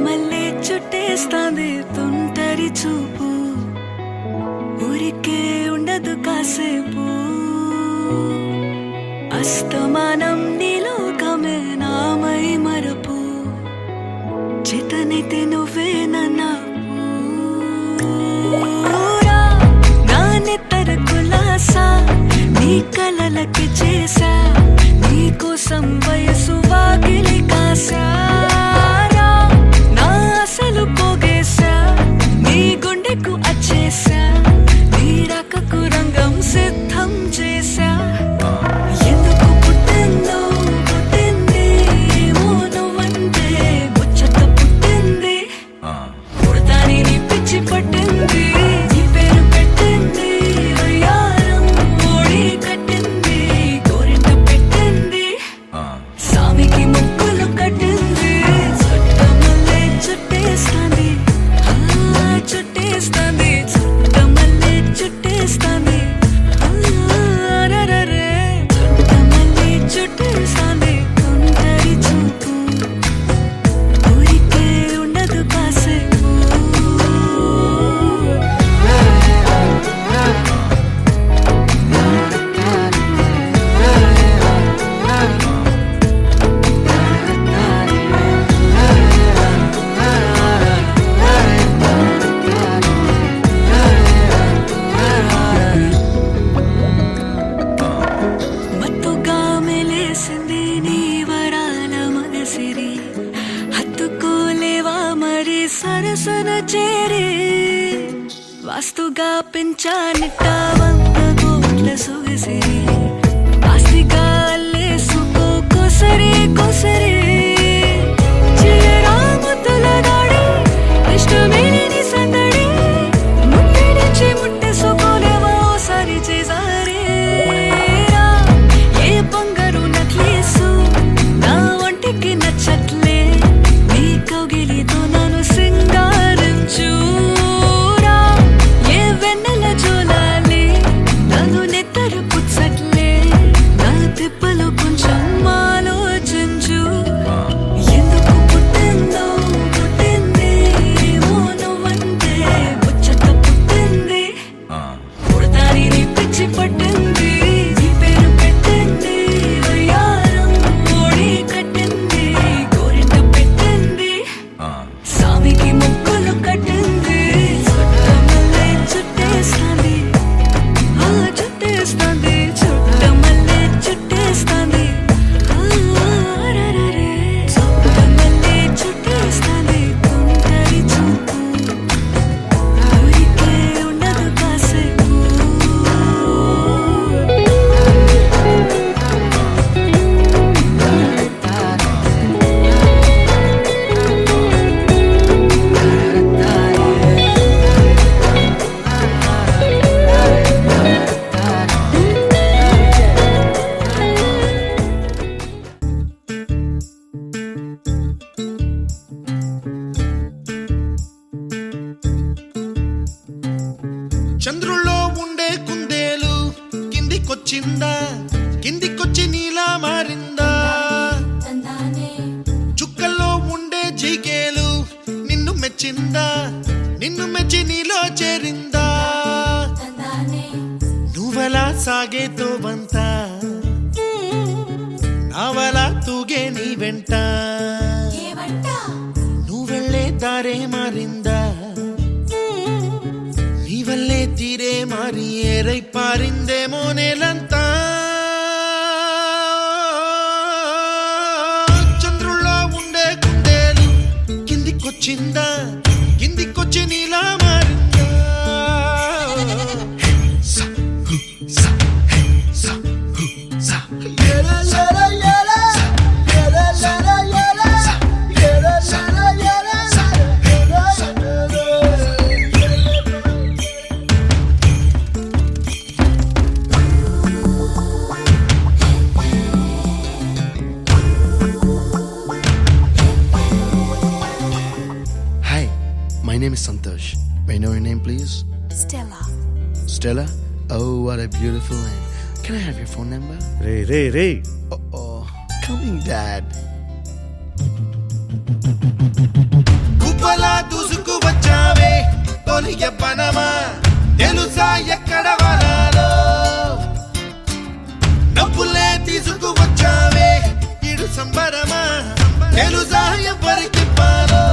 మళ్ళీ చుట్టేస్తాంది తుంటరి చూపు, ఊరికే ఉండదు కాసేపు. అస్తమానం నీలోకమే నామై మరపు, చేతనైతే నువ్వే నన్నా నా నెత్తర కులాసా నీ కలలకి చేసా, నీ కోసం వయసు వాకిలి కాసా. నా అసలు పోగేసా, నీ గుండెకు అచ్చేసా, నీ రకకు రంగం సిద్ధం చేసా. ఎందుకు పుట్టిందో పుట్టింది, ఏమో నువ్వంటే ముచ్చట పుట్టింది. పుడతాని నీ పిచ్చి పట్టింది, నీ పేరు పెట్టింది వయ్యారం ఓడి కట్టింది, గోరింట పెట్టింది, సామికి ముక్కులు కట్టింది. చుట్టమల్లే చుట్టేస్తాంది, చుట్టేస్తాంది, చుట్టమల్లే చుట్టేస్తాంది, రరరే. చుట్టమల్లే చుట్టేస్తాంది తుంటరి చూపు, ఊరికే ఉండదు కాసేపు. మత్తుగా మెలేసింది నీ వరాల మగసిరి, హత్తుకోలేవా మరి సరసన చేరి. వాస్తుగా పెంచానిట్ట 100 కోట్ల సొగసిరి, ఆస్తిగా అల్లేసుకో కొసరి కొసరి. చిరరాముతుల దాడి ఇష్టమేని సందడి, ముట్టడిచి ముట్టేసుకోలేవా ఓసారి చేసారి. ఏ బంగారు నక్లీసు నా ఒంటికి నచ్చట్లే, నీ కౌగిలితో నన్ను సింగారించురా. ఏ వెన్నెల జోలాలి నన్ను నెత్తరు పుచ్చట్లే, నా తిప్పలు కొంచెం ఆలోచించు. ఎందుకు పుట్టిందో పుట్టింది, ఏమో నువ్వంటే ముచ్చట పుట్టింది. పుడతాని నీ పిచ్చి పట్టింది, నీ పేరు పెట్టింది వయ్యారం ఓడి కట్టింది, గోరింట పెట్టింది, సామికి ముక్కులు కట్టింది. చుట్టమల్లే చుట్టేస్తాంది, చుట్టేస్తాంది, చుట్టమల్లే చుట్టేస్తాంది, రరరే. చుట్టమల్లే చుట్టేస్తాంది తుంటరి చూపు, ఊరికే ఉండదు కాసేపు. చంద్రుల్లో ఉండే కుందేలు కిందికొచ్చిందా, కిందికొచ్చి నీలా మారిందా. చుక్కల్లో ఉండే జీకేలు నిన్ను మెచ్చిందా, నిన్ను మెచ్చి నీలో చేరిందా. నువ్వలా సాగేతో వంత, నావలా తూగే నీ వెంట. నువ్వెళ్ళే దారే మారిందా, నీ వల్లే తీరే మారి ఏరై పారిందేమో నేలంతా. చంద్రుల్లో ఉండే కుందేలు కిందికొచ్చిందా, కిందికొచ్చి నీలా మారిందా. సా, హు, సా, హే, సా, హు, సా. ఏలా, ఏలా, ఏలా. ఏలా, ఏలా, ఏలా. ఏలా, ఏలా, ఏలా. ఏలా, Hi, my name is Santosh. May I know your name, please? Stella. Stella? Oh, what a beautiful name. Can I have your phone number? Ray ray ray Oh, coming, Dad. గుబ్బలా దూసుకు వచ్చావే తొలి ఎవ్వనమా తెలుసా ఎక్కడ వనాలో డబ్బులే తీసుకు వచ్చావే ఇడు సంబరమా తెలుసా ఎవరికి పాలో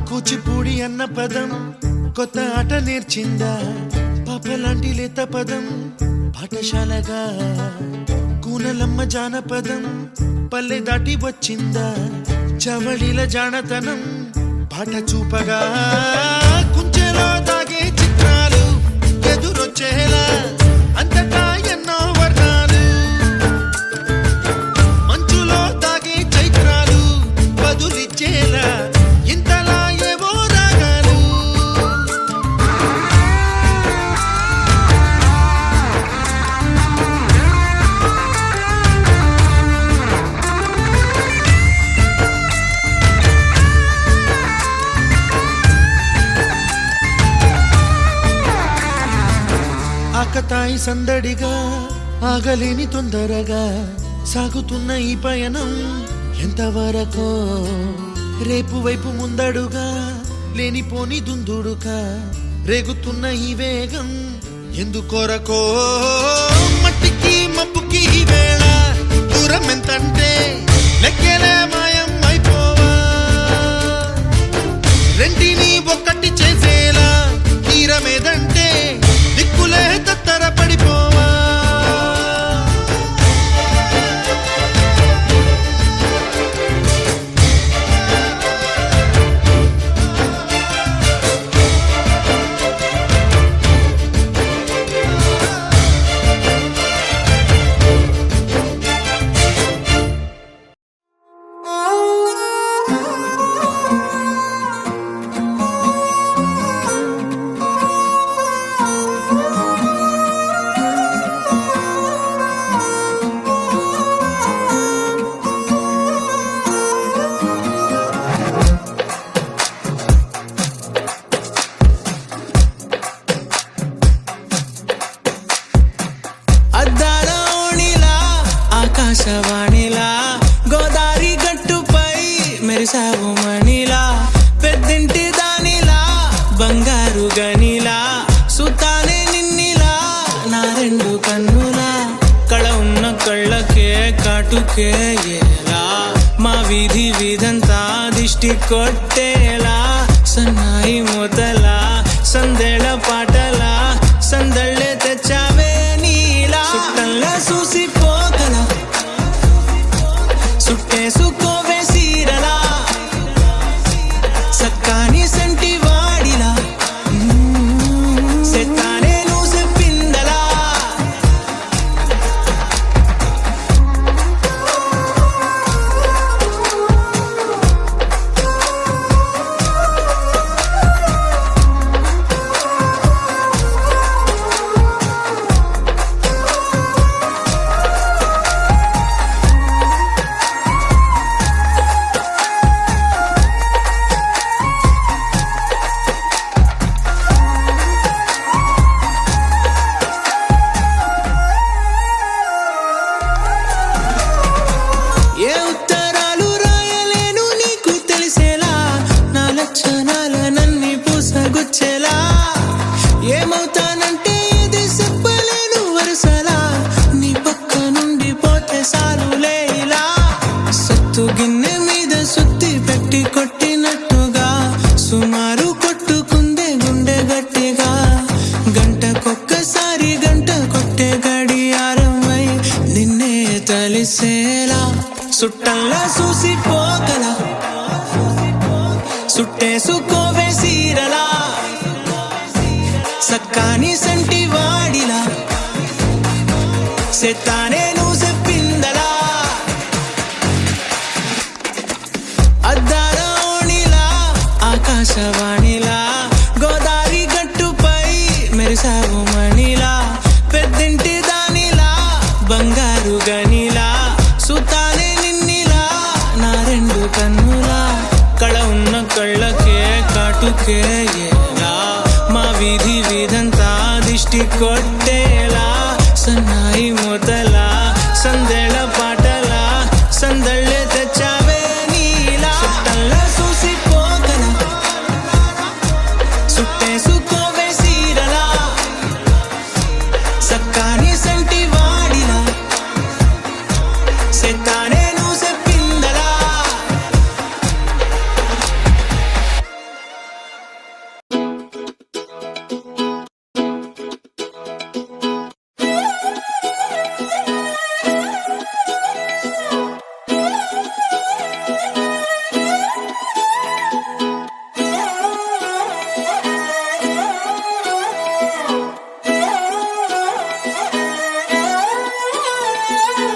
కూచిపూడి అన్న పదం కొత్త ఆట నేర్చిందా పాపలాంటి లేత పదం పాఠశాలగా కూనలమ్మ జానపదం పల్లె దాటి వచ్చిందా చవళిల జానతనం పాట చూపగా కుంచెలో దాగే చిత్రాలు ఎదురొచ్చేలా అంతటా ఎన్నో వర్ణాలు మంచులో దాగే చైత్రాలు బదులిచ్చేలా ఇంతలా ఏవో రాగాలు ఆకతాయి సందడిగా ఆగలేని తొందరగా సాగుతున్న ఈ పయనం ఎంతవరకో రేపు వైపు ముందడుగా లేనిపోని దుందుడుగా రేగుతున్న ఈ వేగం ఎందుకొరకో మట్టికి మబ్బుకి ఈ వేళ దూరం ఎంతంటే లెక్కలే మాయం అయిపోవా రెంటిని ఒక్కటి చేసేలా తీరమేదంటే దిక్కులే తత్తర పడిపోవా ఆకాశవాణిలా గోదారి గట్టుపై మెరిసావు మణిలా పెద్దింటి దానిలా బంగారు గనిలా సుతానే నిన్నిలా నా రెండు కన్నులా కళ ఉన్న కళ్ళకే కాటుకే ఎలా మా వీధి వీధంతా దిష్టి కొట్టేలా సన్నాయి మొదలా సందేళ పాటలా సందళ్ళే తెచ్చావే నీలా చుట్టంలా చూసిపోగల సుట్టేసుకోవే సీరలా సక్కాని సంటి వాడిలా సెత్తానే నువ్వు చెప్పిందలా ఏ ఉత్తరాలు రాయలేను నీకు తెలిసేలా నా లక్షణాలనన్నీ పూసగుచ్చేలా ఏమవుతానంటే ఇది చెప్పలేను వరుసలా నీ పక్క నుండి పోతే సాలులే ఇలా సత్తు గిన్నె మీద సుత్తి పెట్టి కొట్టినట్టుగా సుమారు కొట్టుకుందే గుండె గట్టిగా గంటకొక్కసారి గంట కొట్టే గడియారమై నిన్నే తలిసేలా సుట్టంలా చూసిపోగల సుట్ట చుట్టేసుకోవే సీరలా సక్కాని సంటి వాడిలా సెత్తానే నువ్వు చెప్పిందలా అద్దాల ఓణిలా ఆకాశవాణిలా గోదావరి గట్టుపై మెరిసావు మణిలా పెద్దింటి దానిలా బంగారు గనిలా సుతానే నిన్నిలా నా రెండు కన్నులా కళ ఉన్న కళ్ళకే కాటుకే ఏలా మా వీధి వీధంతా దిష్టి కొట్టేలా సన్నాయి మొదలా సందేళ పాటలా సందళ్ళే తెచ్చావే నీలా చుట్టల్లా చూసిపోగల చుట్టేసుకోవే సీరలా సక్కాని సంటి వాడిలా సెత్తానే నువ్వు చెప్పిందలా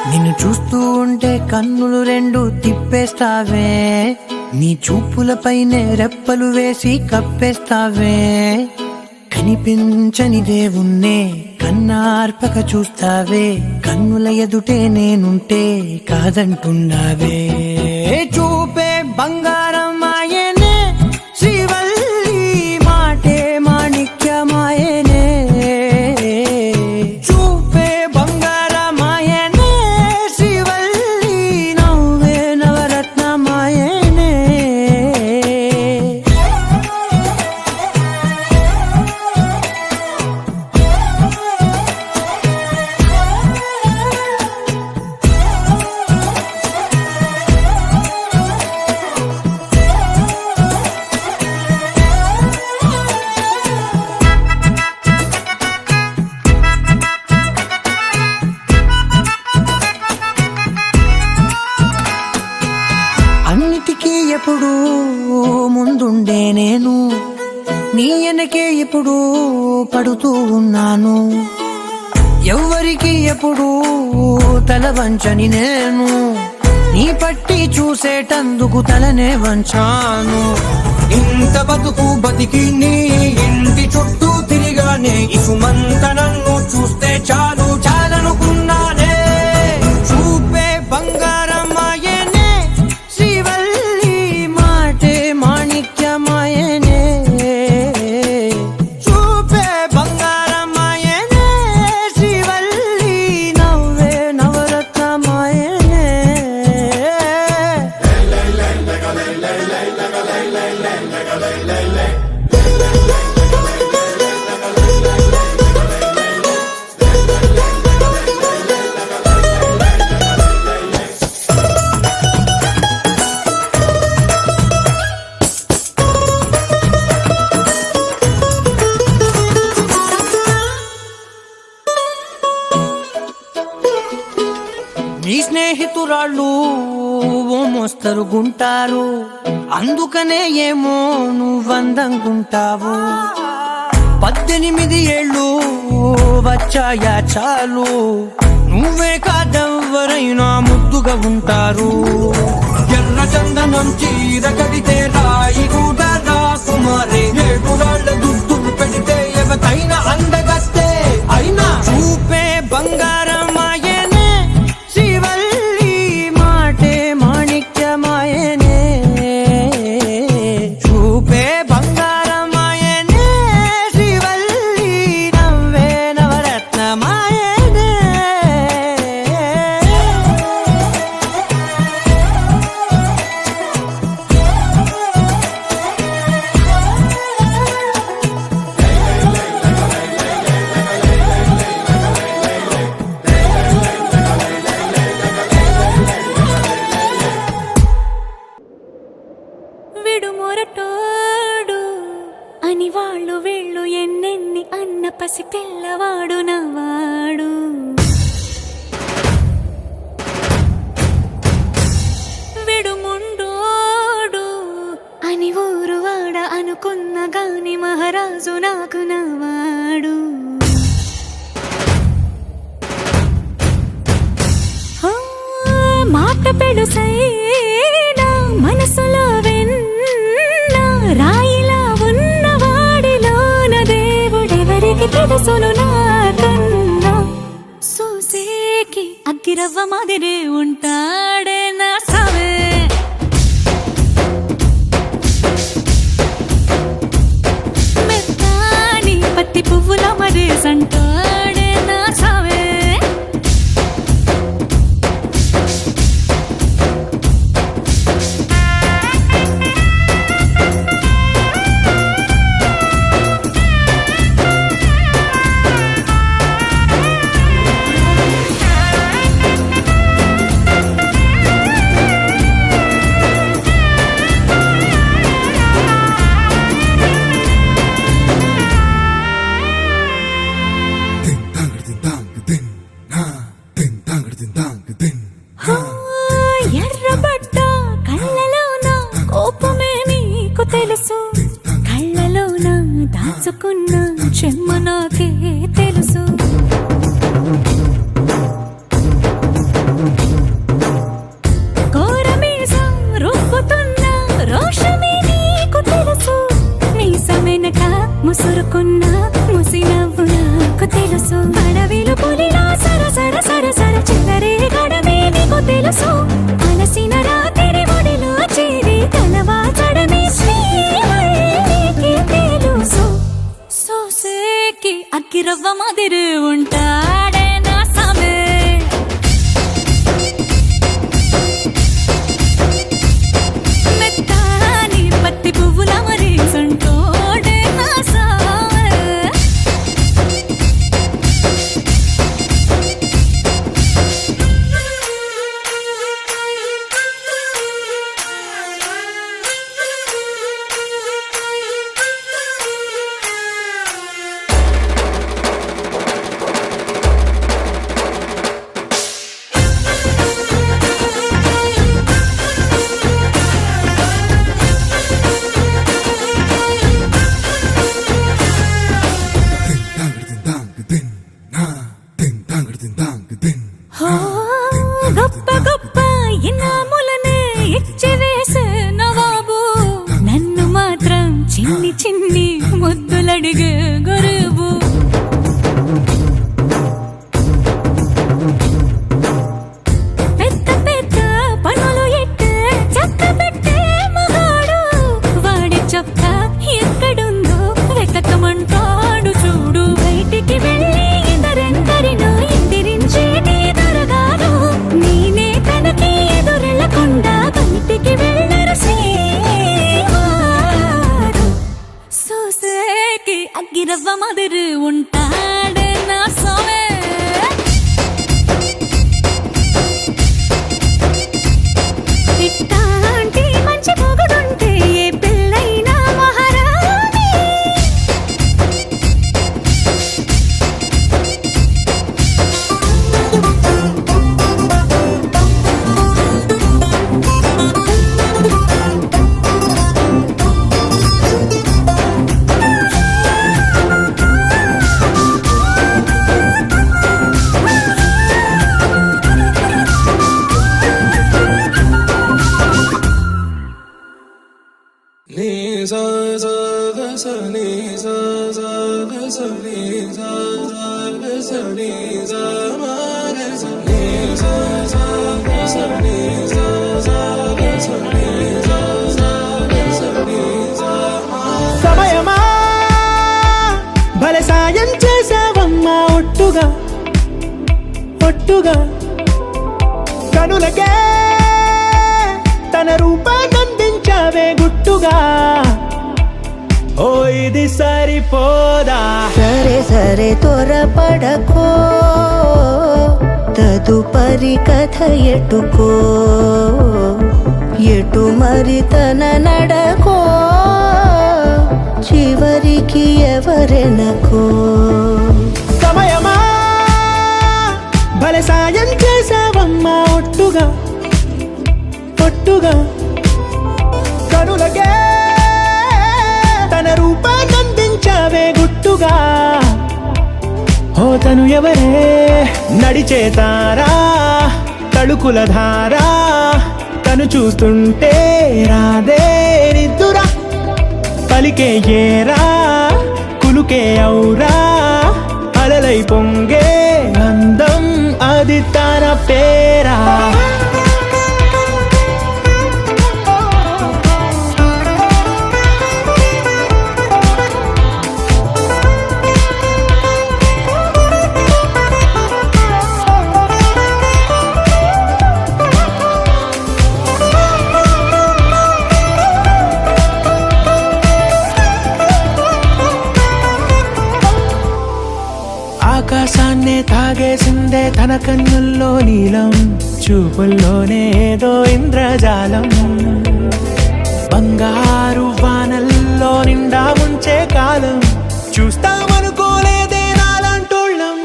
నిన్ను చూస్తూ ఉంటే కన్నులు రెండు తిప్పేస్తావే నీ చూపులపైనే రెప్పలు వేసి కప్పేస్తావే కనిపించని దేవుణ్ణే కన్నార్పక చూస్తావే కన్నుల ఎదుటే నేనుంటే కాదంటున్నావే చూపే బంగారం ఆయనే శ్రీవల్లి మాటే మాణిక్యమాయనే చూపే బంగారమాయనే శ్రీవల్లి నవ్వే నవరత్నమాయనే అన్నిటికీ ఎప్పుడు ముందుండే నేను నీ వెనకే ఎప్పుడు పడుతూ ఉన్నాను ఎవ్వరికి ఎప్పుడు తల వంచని నేను నీ పట్టి చూసేటందుకు తలనే వంచాను ఇంత బతుకు బతికి నీ ఇంటి చుట్టూ తిరిగానే ఇసుమంత నన్ను చూస్తే చాలు చాలనుకున్నానే చూపే బంగారమాయనే శ్రీవల్లి మాటే మాణిక్యమాయనే చూపే బంగారమాయనే శ్రీవల్లి నవ్వే నవరత్నమాయనే నీ స్నేహితురాళ్ళు ఓ మోస్తరుగుంటారు అందుకనే ఏమో నువ్వందంగుంటావు 18 ఏళ్ళు వచ్చాయా చాలు నువ్వే కాదెవ్వరైనా ముద్దుగా ఉంటారు ఎర్ర చందనం చీర కడితే రాయి కూడా రాకుమారే ఏడురాళ్ళ దుద్దులు పెడితే ఎవతైనా అందగస్తే అయినా చూపే బంగారమాయనే శ్రీవల్లి మాటే మాణిక్యమాయనే చూపే బంగారమాయనే శ్రీవల్లి నవ్వే నవరత్నమాయనే మాట పెడుసైనా మనసులో వెన్న రాయిలా ఉన్నవాడిలోన దేవుడెవరికి తెలుసును నాకన్నా సూసేకి అగ్గిరవ్వ మాదిరి ఉంటాడే నా సావే మెత్తాని పత్తి పువ్వుల మరి సంటాడే నా సావే ఎర్రబడ్డ కళ్ళలోన కోపమే నీకు తెలుసు కళ్ళలోన దాచుకున్న చెమ్మ నాకే తెలుసు కోరమీసం రుబ్బుతున్న రోషమే నీకు తెలుసు మీసమెనక ముసురుకున్న ముసినవ్వు నాకు తెలుసు అడవిలు పులిలా సరసర సరసర చిల్లరే గడమే నీకు తెలుసు అలసిన రాత్రి ఒడిలో చేరి తలవాచడమే శ్రీవల్లికి తెలుసు సోసేకి అగ్గిరవ్వ మాదిరి ఉంటాడే నా సామే మెత్తాని పత్తి పువ్వుల మరి సంటోడే నా సామే గొప్ప గొప్ప ఇనాములనే ఇచ్చి వేసే నవాబు నన్ను మాత్రం చిన్ని చిన్ని ముద్దులడిగే గురువు పెద్ద పెద్ద పనులు ఎట్టే చక్క పెట్టే మగాడు వాడి చొక్క ఎక్కడుందో వెతకమంటాడు చూడు బయటికి వెళ్ళి ఇద్దరెందరినో ఇందిరించేటి దొరగారు నేనే తనకి ఎదురెళ్ళకుండా బయటికి వెళ్ళరు శ్రీవారు సోసేకి అగ్గిరవ్వ మాదిరి ఉంటాడే నా స్వామి ఇట్టాంటి మంచి పొగడుంటే ఏ పిల్లైనా మహారాణి సమయమా భలే సాయం చేసావమ్మా ఒట్టుగా ఒట్టుగా కనులకే తన రూపాన్నందించావే గుట్టుగా ఓ ఇది సరిపోదా సరే సరే త్వరపడకో తదుపరి కథ ఎటుకో ఎటు మరి తన నడకో చివరికి ఎవరెనకో సమయమా భలే సాయం చేసావమ్మా ఒట్టుగా ఒట్టుగా కనులకే తన రూపాన్నందించావే గుట్టుగా ఓ తను ఎవరే నడిచేతారా తళుకుల ధారా తను చూస్తుంటే రాదే నిద్దురా పలికే ఏరా కులుకే ఔరా అలలై పొంగే అందం అది తన పేరా ఆకాశాన్నే తాగేసిందే తన కన్నుల్లో నీలం చూపుల్లోనే ఏదో ఇంద్రజాలం బంగారు వానల్లో నిండా ముంచే కాలం చూస్తామనుకోలేదే నాలంటోళ్ళం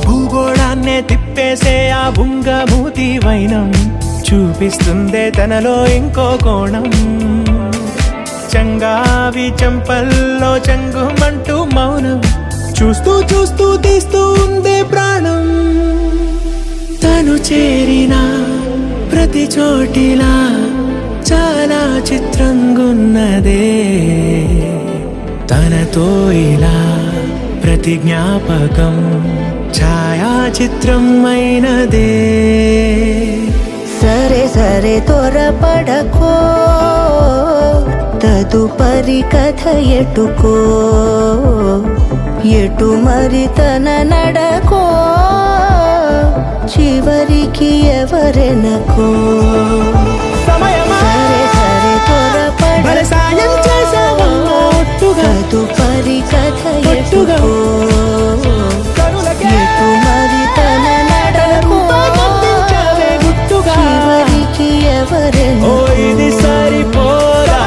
భూగోళాన్నే తిప్పేసే ఆ బుంగమూతి వైనం చూపిస్తుందే తనలో ఇంకో కోణం చంగావి చెంపల్లో చెంగుమంటూ మౌనం చూస్తూ చూస్తూ తీస్తూ ఉందే ప్రాణం తను చేరిన ప్రతి చోటిలా చాలా చిత్రంగున్నదే తనతో ఇలా ప్రతి జ్ఞాపకం ఛాయాచిత్రం అయినదే సరే సరే త్వరపడకో తదుపరి కథ ఎటుకో ఎటు మరి తన నడకో చివరికి ఎవరెనకో సరే సరే త్వరపడకో సాయం చేసావమ్మా ఒట్టుగా తదుపరి కథ ఒట్టుగా ఎటు మరి తన నడకో చివరికి ఎవరెనకో ఇది సరిపోదా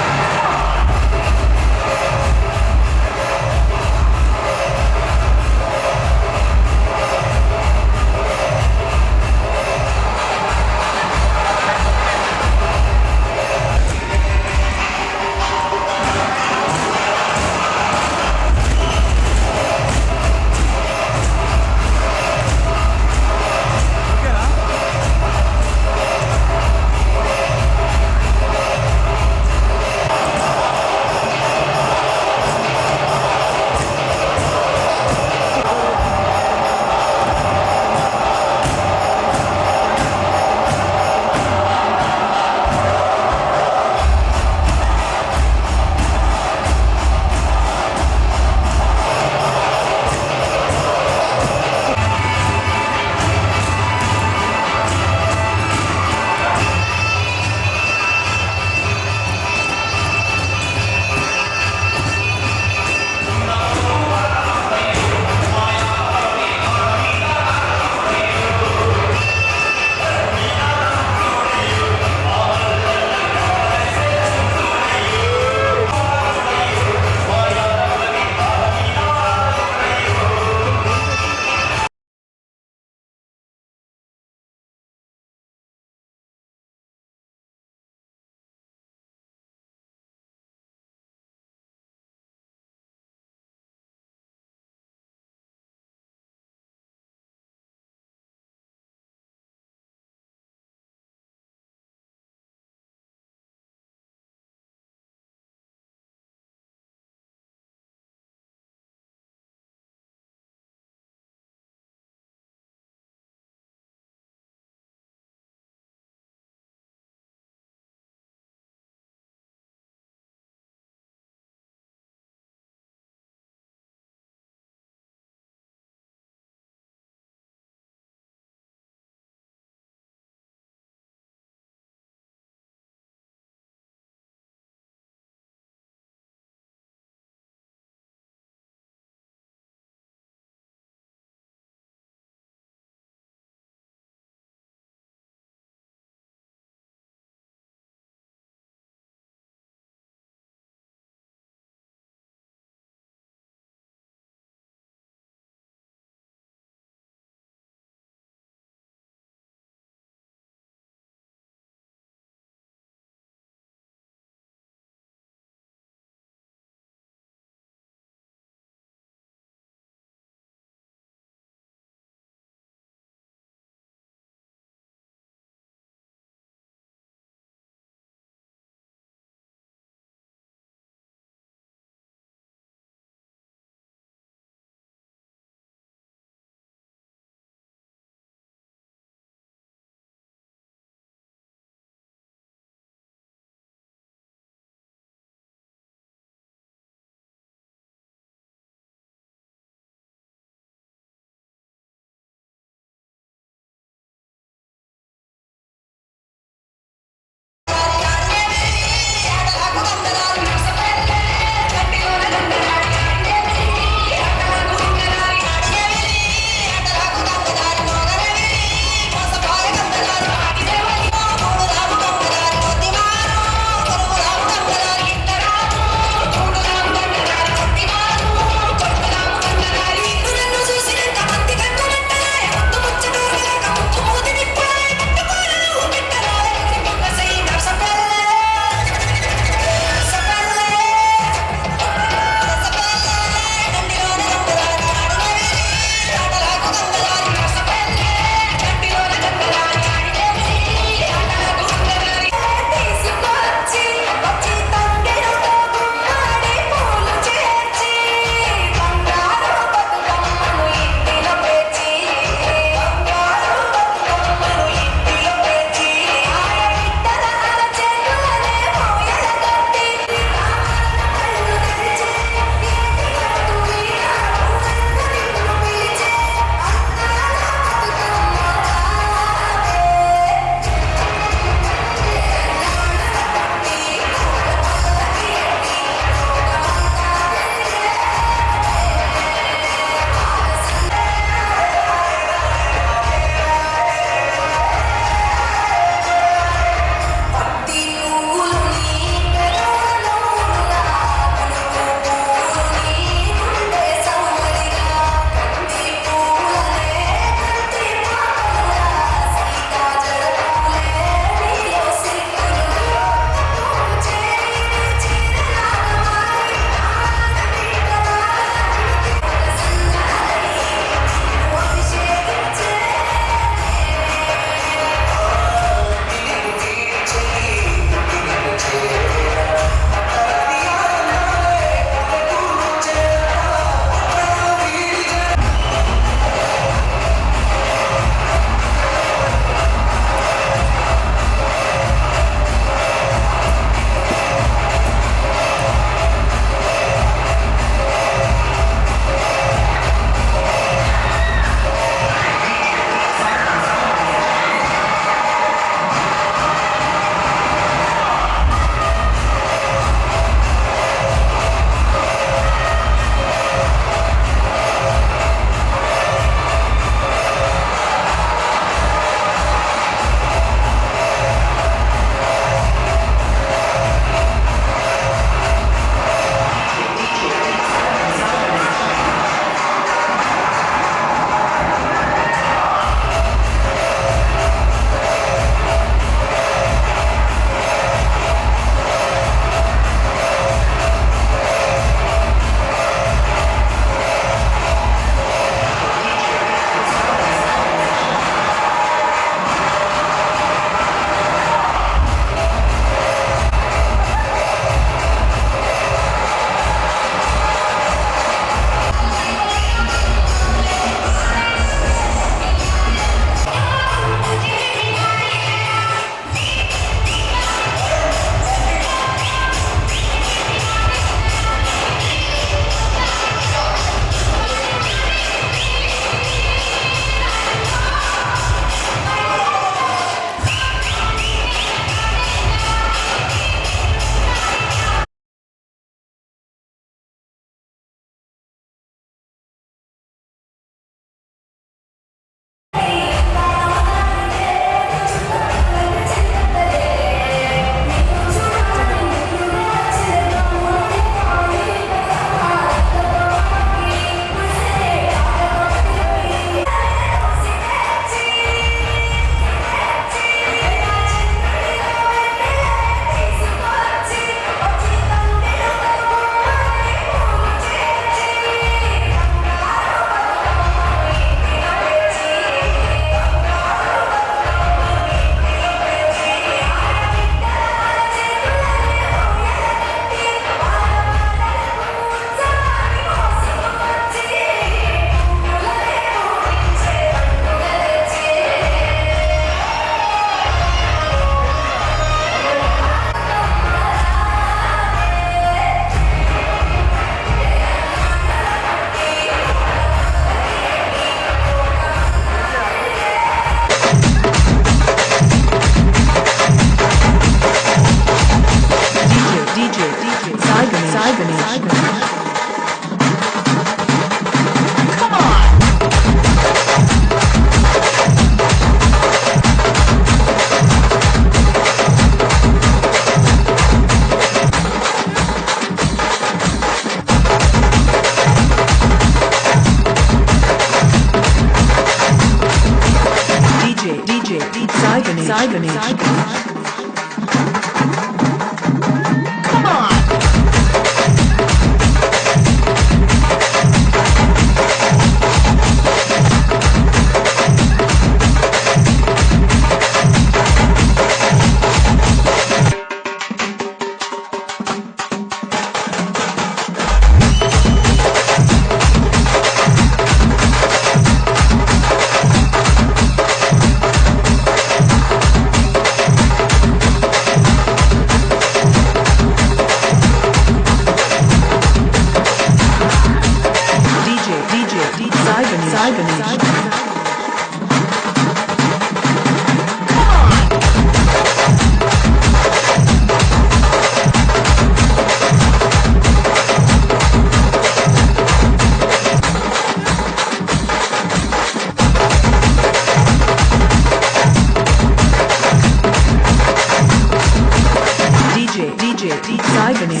Sai Ganesh.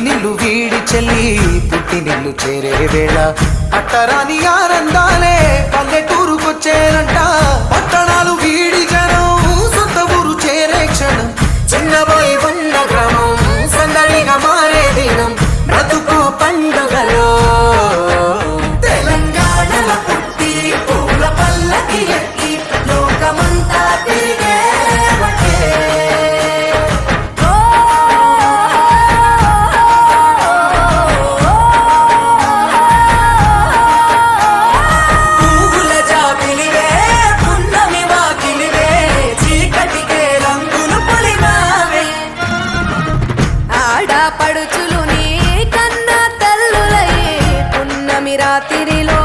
నిల్లు వీడి చెల్లి పుట్టి నిల్లు చేరే వేళ అట్టరాని ఆనందాలే పల్లెటూరుకొచ్చేనంట పట్టణాలు వీడి జనం సొంత ఊరు చేరే క్షణం చిన్నబోయి బండ గ్రామం సందడిగా మారే దినం బ్రతుకు పండుగలో తెలంగాణల పుట్టి పూల పల్లకి ఎక్కి లోకమంతా తిరిగే రాత్రిలో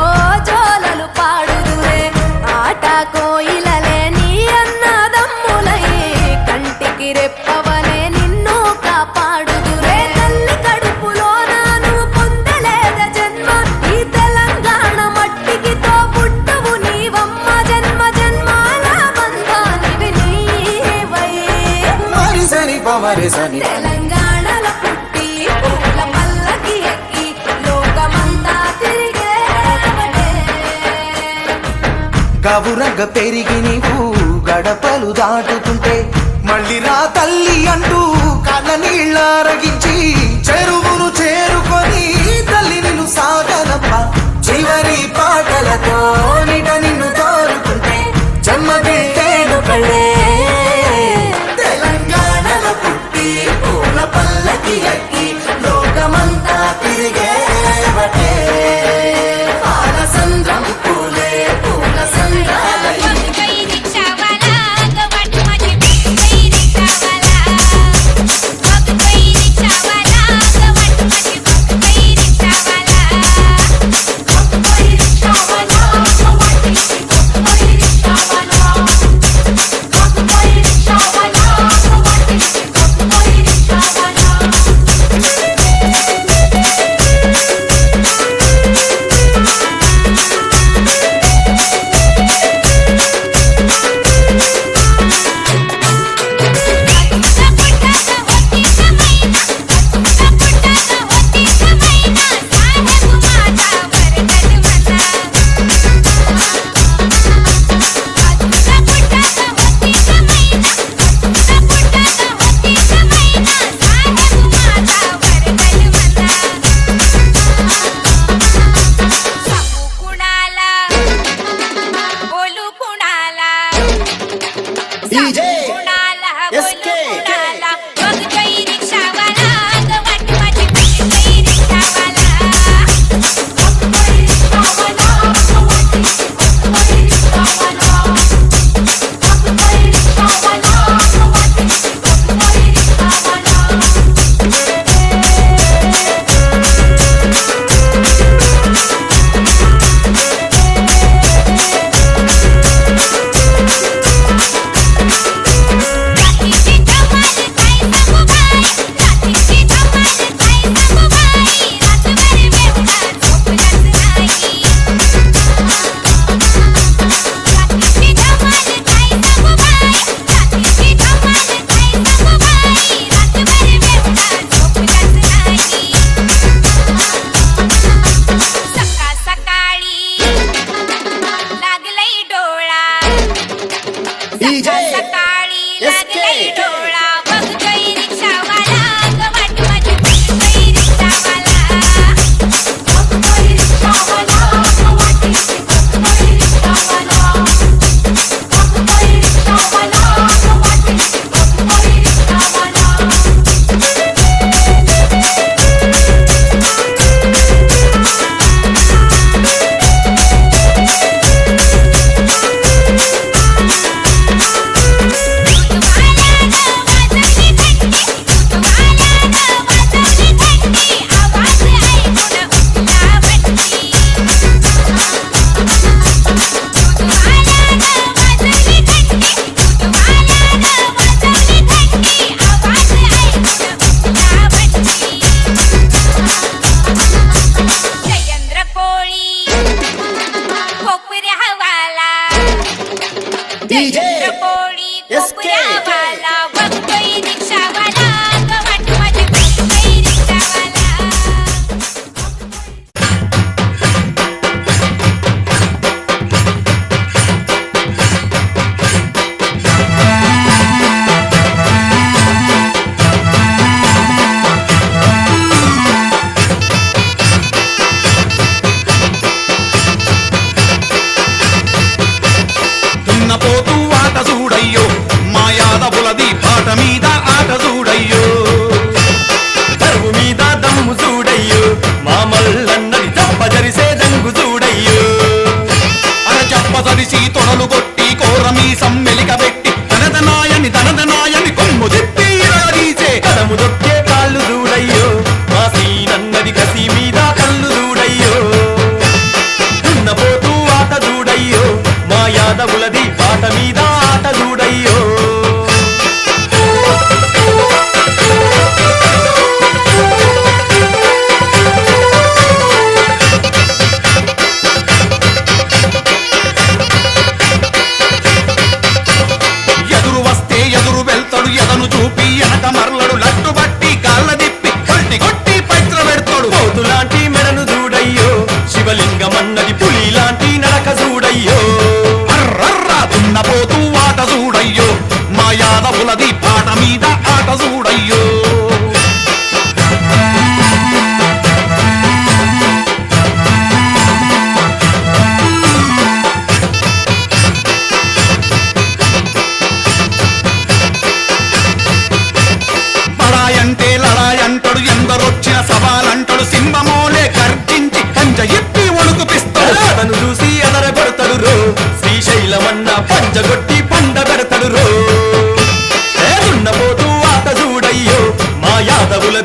జోలలు పాడుదురే ఆట కోయిలలే నీ అన్నదమ్ములై కంటికి రెప్పవలే నిన్ను కాపాడుదురే తల్లి కడుపులో నాను పొందలేద జన్మ ఈ తెలంగాణ మట్టికి తో పుట్టవు నీవమ్మ జన్మ జన్మాల బంధానివి నీవై మరిసని పమరిసని తెలంగాణల పుట్టి పూల పల్లకి ఎక్కి లోకమంతా గవురగ పెరిగి నీవు గడపలు దాటుతుంటే మళ్ళీ రా తల్లి అంటూ కళ్ళ నీళ్ళరగించి చెరువును చేరుకొని తల్లి నిన్ను సాగనప్ప చివరి పాటలతో నిట నిన్ను తోరుకుంటే జన్మదిట్టేను కళ్ళే తెలంగాణలో పుట్టి పూల పల్లకి ఎక్కి లోకమంతా తిరిగే పాలసంద్రం పూలే పూల సంద్రాలై Bye.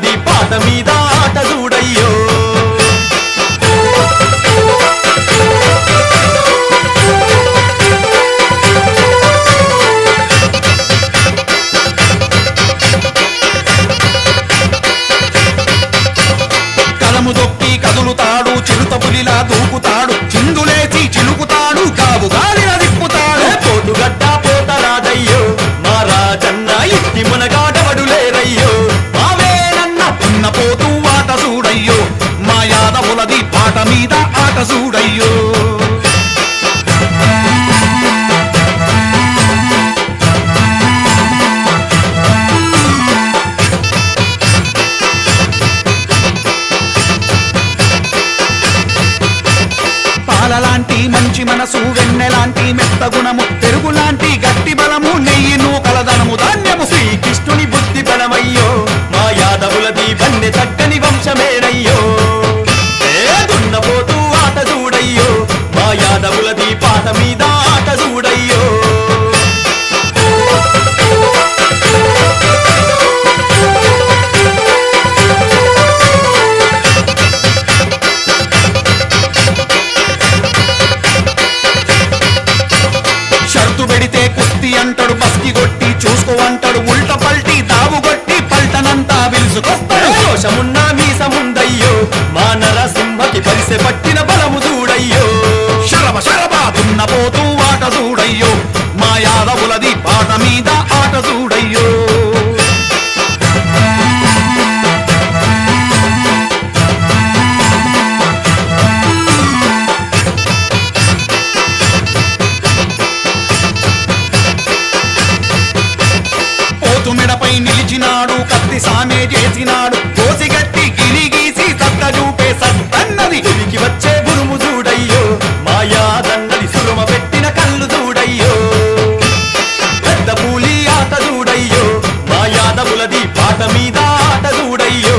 యాదవులది పాట మీద ఆట చూడయ్యో కలము దొక్కి కదులుతాడు చిరుత పులిలా దూకుతాడు చిందులేసి చిలుకుతాడు కావు గాలిన దిప్పుతాడు పోటుగడ్డ పోతరాదయ్యో మా రాజన్న ఇట్టి మునగాడవడు లేరయ్యో మావేనన్న పున్న పోతూ ఆట చూడయ్యో మా యాదవులది పాట మీద ఆట చూడయ్యో పాలలాంటి మంచి మనసు వెన్నెలాంటి మెత్త గుణము పెరుగులాంటి గట్టి బలము నెయ్యి నూకలదనము ధాన్యము శ్రీకృష్ణుని బుద్ధి బలమయ్యో మా యాదవులది వన్నె తగ్గని వంశమేనయ్యో దున్నపోతూ ఆట చూడయ్యో మా యాదవులది పాట మీద ఆట చూడయ్యో షరతు పెడితే కుస్తీ అంటాడు బస్కి కొట్టి చూసుకో అంటాడు ఉల్ట పల్టి దావు కొట్టి పల్టనంతా విలుసుకొస్తాడు దోషమున్నా మీసముందయ్యో మా నరసింహకి పరిసె పట్టిన బలము చూడయ్యో శరభ శరభ దున్నపోతూ ఆట చూడయ్యో మా యాదవులది పాట మీద ఆట చూడయ్యో మెడపై నిలిచినాడు కత్తి సామే చేసినాడు కోసిగట్టి గిరిగీసి సత్త చూపే సత్తన్నది తిరిగి వచ్చే గురుము చూడయ్యో మా యాదన్నది సురుమ పెట్టిన కళ్ళు చూడయ్యో పెద్ద పూలి ఆట చూడయ్యో మా యాదవులది పాట మీద ఆట చూడయ్యో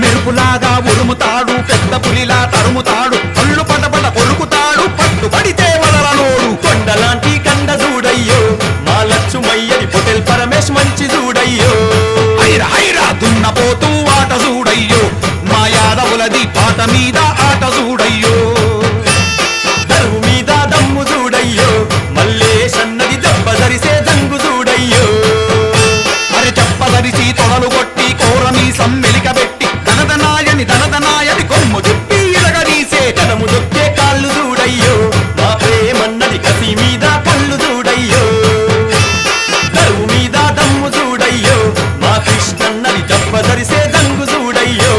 మెరుపులాగా ఉరుముతాడు పెద్ద పులిలా తరుముతాడు కళ్ళు పటపట కొరుకుతాడు పట్టుబడితే వదలనోడు కొండలాంటి కండ చూడయ్యో మా లక్ష్మయ్యది పొటెల్ పరమేశ్ మంచి చూడయ్యో హైరా హైరా దున్నపోతూ ఆట చూడయ్యో మా యాదవులది పాట మీద ఆట చూడయ్యో దరువు మీద దమ్ము చూడయ్యో మల్లేశన్నది దెబ్బ ధరిసే దంగు చూడయ్యో మరి చెప్పదరిసి తొడలు కొట్టి కోరమీ సమ్మెలికబెట్టి ధనదనాయని కొమ్ము చుట్టి ఇరగదీసే కదము దొక్కే కాళ్ళు చూడయ్యో మా ప్రేమన్నది కసి మీద కళ్ళు చూడయ్యో దరువు మీద దమ్ము చూడయ్యో మా కృష్ణన్నది దెబ్బ ధరిసే దంగు చూడయ్యో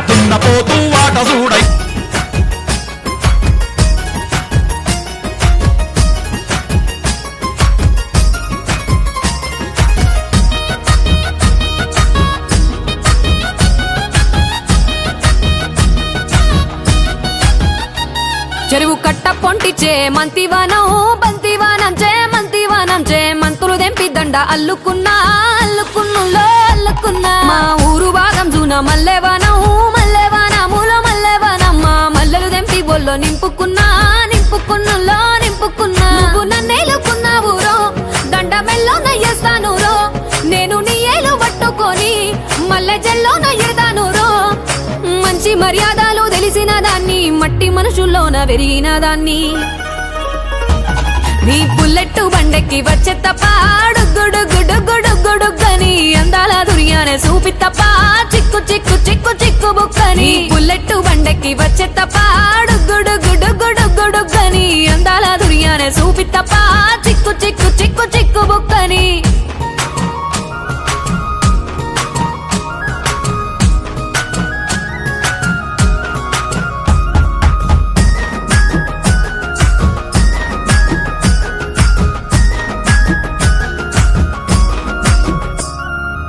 దున్నపోతూ ఆట చూడయ్యో చెరువు కట్ట పొంటిచే మంతివానం బంతివానం చే మంతివానం చే మంతులు దెంపి దండ అల్లుకున్నా అల్లుకున్నులో అల్లుకున్నా మా ఊరు భాగం జూన మల్లెవానం మల్లెవానములో మల్లెవానం మా మల్లెలు దెంపి బొల్లో నింపుకున్నా నింపుకున్నులో నింపుకున్నా నువ్వు నన్నేలుకున్నావు రో దండ మెల్లో నయ్యేస్తాను రో నేను నీ ఏలు పట్టుకొని మల్లె జల్లో నయ్యేదాను రో మంచి మర్యాదలు తెలిసిన దాన్ని మట్టి మనుషుల్లోన పెరిగిన దాన్ని నీ బుల్లెట్టు బండెక్కి వచ్చే తప్ప డుగ్గుడుగ్గుడుగ్గుడుగ్గుడుగ్గని అందాల దుర్యానే చూపి తప్ప చిక్కు చిక్కు చిక్కు చిక్కు బుక్కని బుల్లెట్టు బండెక్కి వచ్చే తప్ప డుగ్గుడుగ్గుడుగ్గుడుగ్గుడుగ్గని అందాల దుర్యానే చూపి తప్ప చిక్కు చిక్కు చిక్కు చిక్కు బుక్కని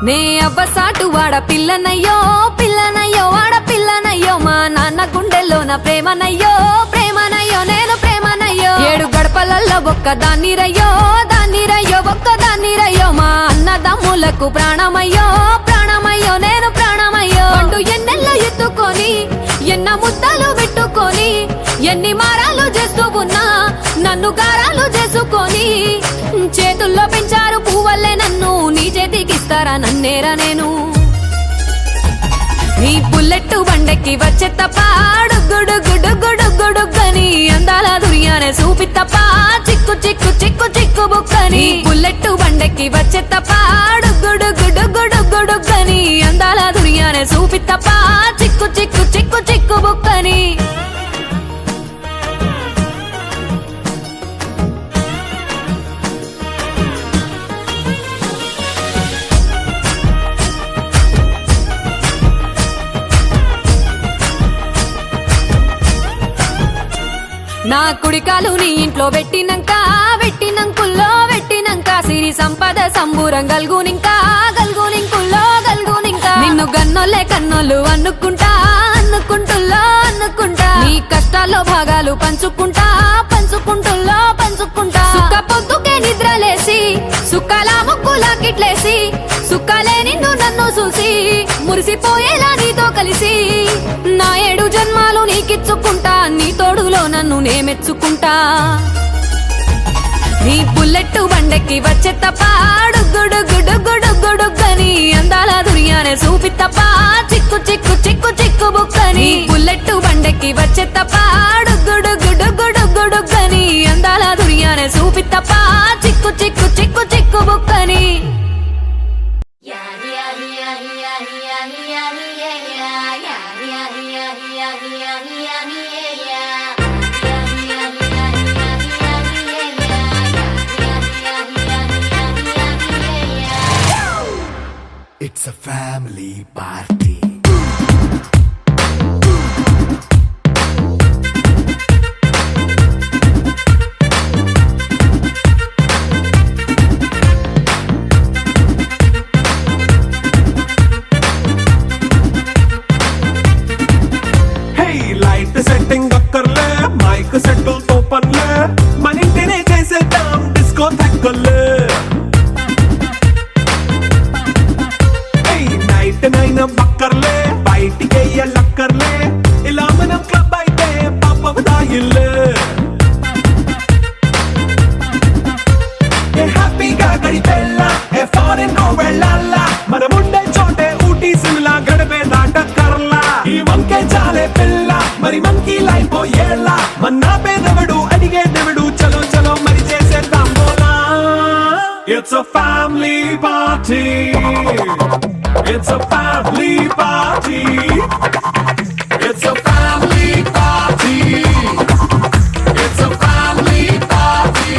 నే అవ్వసాటు వాడ పిల్లనయ్యో పిల్లనయ్యో వాడ పిల్లనయ్యో మా నాన్న గుండెల్లోన ప్రేమనయ్యో ప్రేమనయ్యో నేను ప్రేమనయ్యో 7 గడపలల్లో ఒక్క దాన్ని రయ్యో ఒక్క దాన్ని రయ్యో మా అన్నదమ్ములకు ప్రాణమయ్యో ప్రాణమయ్యో నేను ప్రాణమయ్యో కన్నారా నన్నేరా నేను నీ బుల్లెట్టు బండెక్కి వచ్చే తప్ప గుడుగుడుగుడుగుడుగుడుగని అందాల దుర్యానే చూపి తప్ప చిక్కు చిక్కు చిక్కు చిక్కు బుక్కని బుల్లెట్టు బండెక్కి వచ్చే తప్ప గుడుగుడుగుడుగుడుగని అందాల దుర్యానే చూపి తప్ప చిక్కు చిక్కు చిక్కు చిక్కు బుక్కని నా కుడికాలు నీ ఇంట్లో పెట్టినంకుల్లో పెట్టినంక సిరి సంపద సంబూరం గల్గునింకా నిన్ను గన్నోళ్ళే కన్నోళ్ళు అనుకుంటా నీ కష్టాల్లో భాగాలు పంచుకుంటా సుక్క పొద్దుకే నిద్రలేసి సుక్కల ముక్కులా కిట్లేసి సుక్కలే నిన్ను నన్ను చూసి మురిసిపోయేలా నీతో కలిసి నా 7 జన్మాలు నీకిచ్చుకుంటా నీ తోడులో నన్ను నేమెచ్చుకుంటా నీ బుల్లెట్టు బండెక్కి వచ్చే తప్ప గుడుగుడుగుడుగుడుగని అందాల దుర్యానే చూపి తప్ప చిక్కు చిక్కు చిక్కు చిక్కు బుక్కని బుల్లెట్టు బండెక్కి వచ్చే తప్ప గుడుగుడుగుడుగుడుగని అందాల దుర్యానే చూపి తప్ప చిక్కు చిక్కు చిక్కు చిక్కు బుక్కని It's a family party. Hey, light setting అక్కర్లే మైక్ సెట్టుల్ తో పనిలే మన ఇంటినే చేసేద్దాం డిస్కో థక్కర్లే నైట్ బక్కర్లే బయటికి లక్కర్లే ఇలా మనం క్లబ్ అయితే పాపం దాయిల్లే హ్యాపీగా గడిపెల్లా ఫారెన్ నో వెళ్ళాలా మనముండే చోటే ఊటీ సిమ్లా గడిపే దాటక్కర్లా ఈ వంకే చాలే పిల్ల మరి మంకీ లైఫ్ ఏళ్ళ మన్నా పేదవడు అడిగేదెవడు చలో చలో మరి చేసేద్దాం బోలా It's a family party. It's a family party. It's a family party. It's a family party.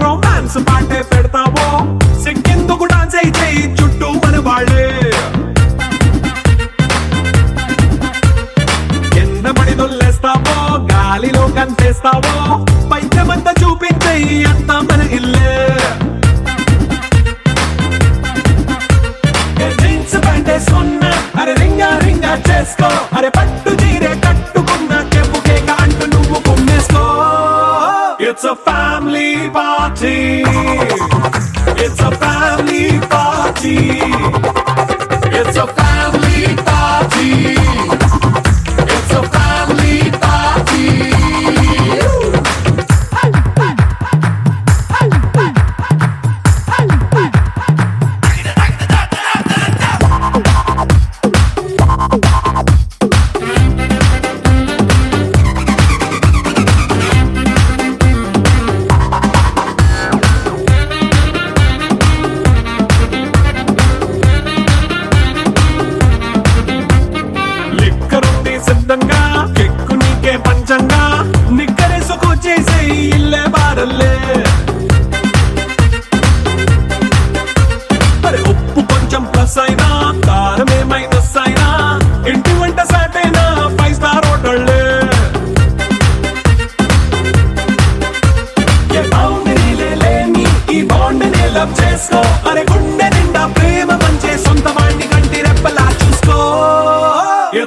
Romance పాటే పెడతావో సిక్కిందుకు డాన్స్ అయితే చుట్టూ మన వాళ్ళే ఎన్న పడి దొల్లేస్తావో గాలిలో కంటేస్తావో పైకమంతా చూపించే అంతా మన ఇల్లే జీన్స్ ప్యాంట్ వేసుకున్నా అరే రింగా రింగా చేసుకో అరే పట్టు చీరే కట్టుకున్నా చెప్పు కేక అంటూ నువ్వు కుమ్మేసుకో It's a family party. It's a family party. It's a family party. It's a family party.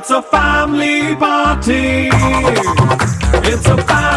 It's a family party. It's a family